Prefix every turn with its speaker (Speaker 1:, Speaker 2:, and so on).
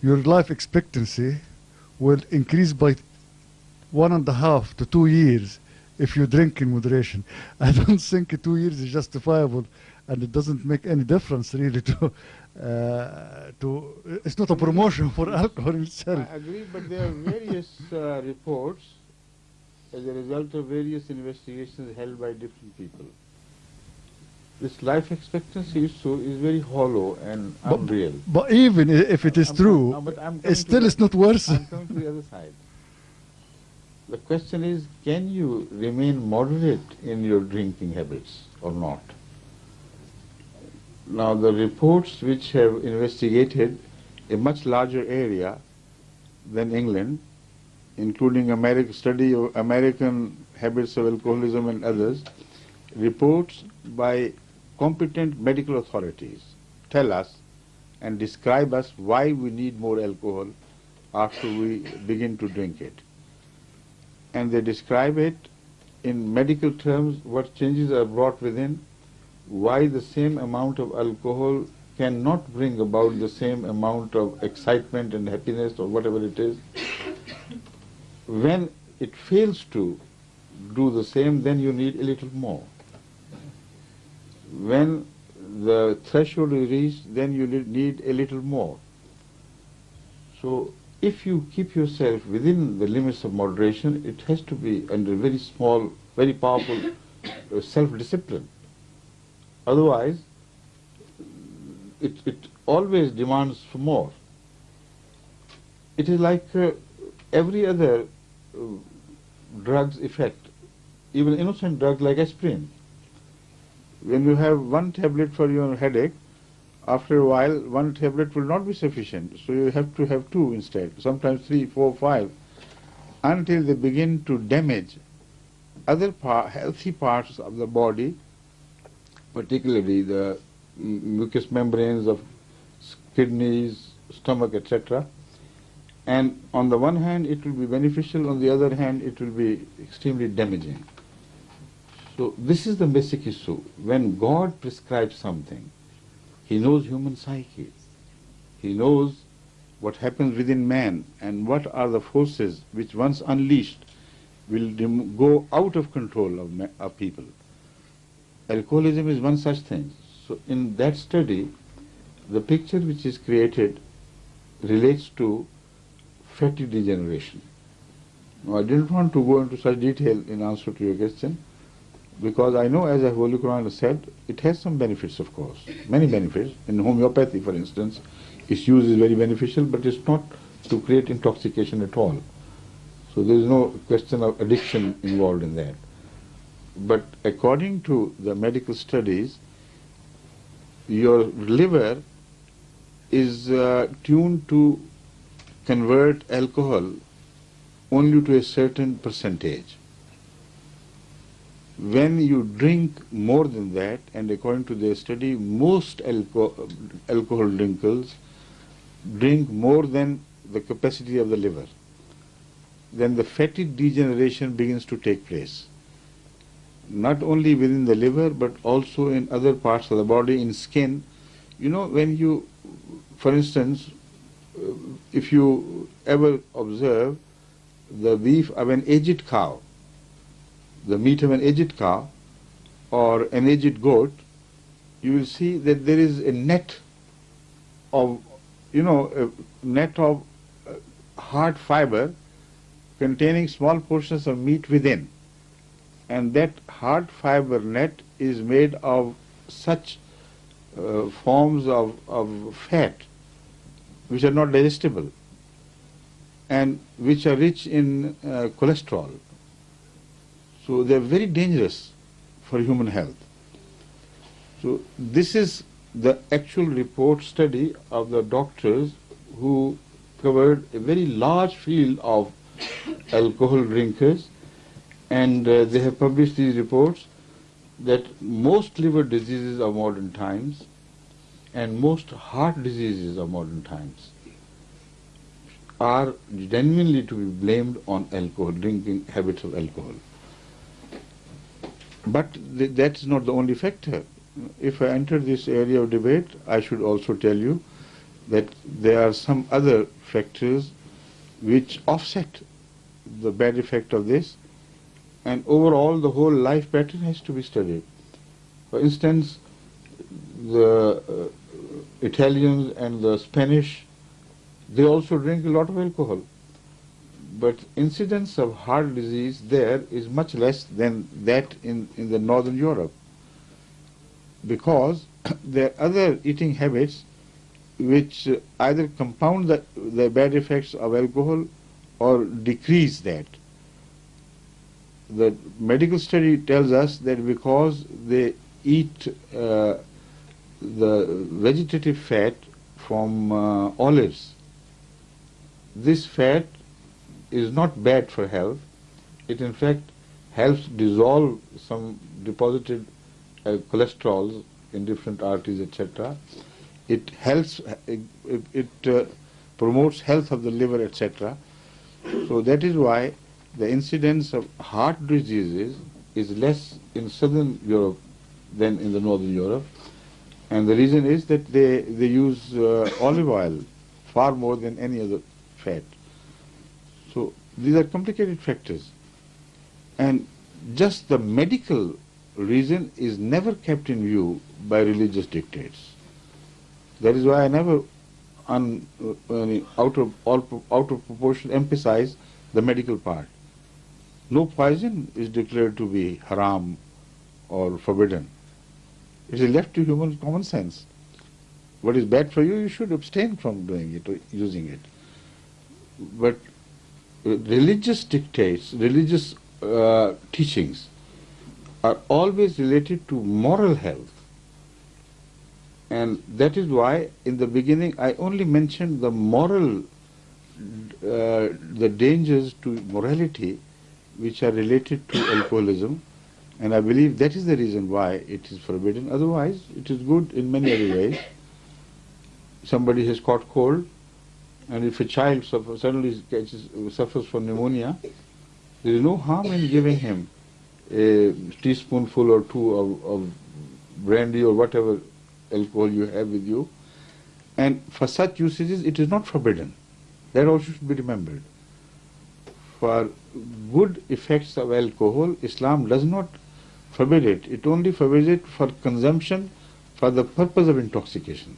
Speaker 1: your life expectancy will increase by 1.5 to 2 years if you drink in moderation. I don't think 2 years is justifiable, and it doesn't make any difference really to. It's not a promotion for alcohol itself.
Speaker 2: I agree, but there are various reports as a result of various investigations held by different people. This life expectancy issue is very hollow and unreal.
Speaker 1: But even if it is true, it still is not worse.
Speaker 2: I'm coming to the other side. The question is, can you remain moderate in your drinking habits or not? Now, the reports which have investigated a much larger area than England, including study of American habits of alcoholism and others, reports by competent medical authorities tell us and describe us why we need more alcohol after we begin to drink it. And they describe it in medical terms, what changes are brought within, why the same amount of alcohol cannot bring about the same amount of excitement and happiness or whatever it is. When it fails to do the same, then you need a little more. When the threshold is reached, then you need a little more. So if you keep yourself within the limits of moderation, it has to be under very small, very powerful self-discipline. Otherwise, it always demands for more. It is like every other drug's effect, even innocent drugs like aspirin. When you have one tablet for your headache, after a while, one tablet will not be sufficient. So you have to have two instead, sometimes 3, 4, 5, until they begin to damage other healthy parts of the body, particularly the mucous membranes of kidneys, stomach, etc. And on the one hand, it will be beneficial, on the other hand, it will be extremely damaging. So this is the basic issue. When God prescribes something, He knows human psyche. He knows what happens within man and what are the forces which once unleashed will go out of control of people. Alcoholism is one such thing. So in that study, the picture which is created relates to fatty degeneration. Now, I didn't want to go into such detail in answer to your question, because I know, as the Holy Quran has said, it has some benefits, of course, many benefits. In homeopathy, for instance, its use is very beneficial, but it's not to create intoxication at all. So there is no question of addiction involved in that. But according to the medical studies, your liver is tuned to convert alcohol only to a certain percentage. When you drink more than that, and according to their study, most alcohol drinkers drink more than the capacity of the liver, then the fatty degeneration begins to take place. Not only within the liver, but also in other parts of the body, in skin. You know, when you, for instance, if you ever observe the beef of an aged cow, the meat of an aged cow or an aged goat, you will see that there is a net of, hard fiber containing small portions of meat within. And that hard fiber net is made of such forms of fat which are not digestible and which are rich in cholesterol. So they are very dangerous for human health. So this is the actual report study of the doctors who covered a very large field of alcohol drinkers, and they have published these reports that most liver diseases of modern times and most heart diseases of modern times are genuinely to be blamed on alcohol, drinking habits of alcohol. But that's not the only factor. If I enter this area of debate, I should also tell you that there are some other factors which offset the bad effect of this, and overall the whole life pattern has to be studied. For instance, the Italians and the Spanish, they also drink a lot of alcohol, but incidence of heart disease there is much less than that in the northern Europe, because there are other eating habits which either compound the bad effects of alcohol or decrease that. The medical study tells us that because they eat the vegetative fat from olives, this fat is not bad for health. It in fact helps dissolve some deposited cholesterols in different arteries, etc. It helps, it promotes health of the liver, etc. So that is why the incidence of heart diseases is less in southern Europe than in the northern Europe. And the reason is that they use olive oil far more than any other fat. So these are complicated factors. And just the medical reason is never kept in view by religious dictates. That is why I never, out of proportion, emphasize the medical part. No poison is declared to be haram or forbidden. It is left to human common sense. What is bad for you, you should abstain from doing it or using it. But religious dictates, religious teachings are always related to moral health. And that is why in the beginning I only mentioned the moral, the dangers to morality which are related to alcoholism, and I believe that is the reason why it is forbidden. Otherwise it is good in many other ways. Somebody has caught cold, and if a child suddenly suffers from pneumonia, there is no harm in giving him a teaspoonful or two of brandy or whatever alcohol you have with you. And for such usages it is not forbidden. That also should be remembered. For good effects of alcohol, Islam does not forbid it. It only forbids it for consumption for the purpose of intoxication.